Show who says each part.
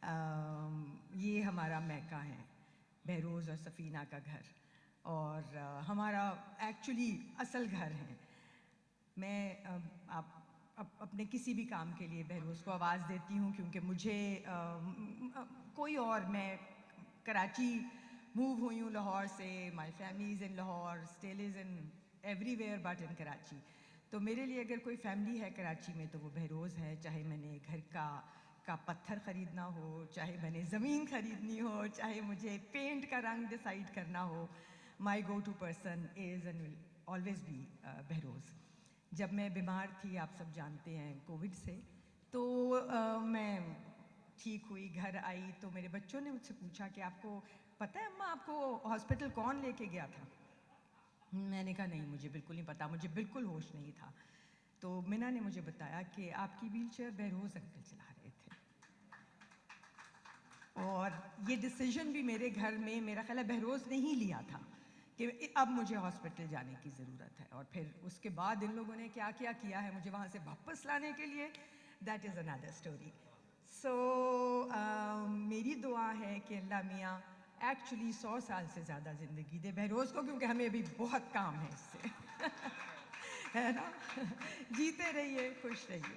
Speaker 1: یہ ہمارا میکہ ہے، بہروز اور سفینہ کا گھر، اور ہمارا ایکچولی اصل گھر ہے۔ میں اپنے کسی بھی کام کے لیے بہروز کو آواز دیتی ہوں، کیونکہ مجھے کوئی اور، میں کراچی موو ہوئی ہوں لاہور سے، my family is in Lahore, still is in every where but in Karachi. تو میرے لیے اگر کوئی فیملی ہے کراچی میں تو وہ بہروز ہے، چاہے میں نے گھر کا پتھر خریدنا ہو، چاہے میں نے زمین خریدنی ہو، چاہے مجھے پینٹ کا رنگ ڈیسائیڈ کرنا ہو، my go to person is and will always be Behroz. جب میں بیمار تھی، آپ سب جانتے ہیں، کووڈ سے، تو میں ٹھیک ہوئی، گھر آئی، تو میرے بچوں نے مجھ سے پوچھا کہ آپ کو پتہ ہے اماں آپ کو ہاسپٹل کون لے کے گیا تھا؟ میں نے کہا نہیں، مجھے بالکل نہیں پتا، مجھے بالکل ہوش نہیں تھا۔ تو منیٰ نے مجھے بتایا کہ آپ کی ویل چیئر بہروز انکل چلا رہے تھے، اور یہ ڈیسیژن بھی میرے گھر میں میرا خیال ہے بہروز نے ہی لیا تھا کہ اب مجھے ہاسپٹل جانے کی ضرورت ہے، اور پھر اس کے بعد ان لوگوں نے کیا کیا کیا ہے مجھے وہاں سے واپس لانے کے لیے، دیٹ از another story۔ سو میری دعا ہے کہ اللہ میاں ایکچولی 100 سال سے زیادہ زندگی دے بہروز کو، کیونکہ ہمیں ابھی بہت کام ہے اس سے، ہے نا؟ جیتے رہیے، خوش رہیے۔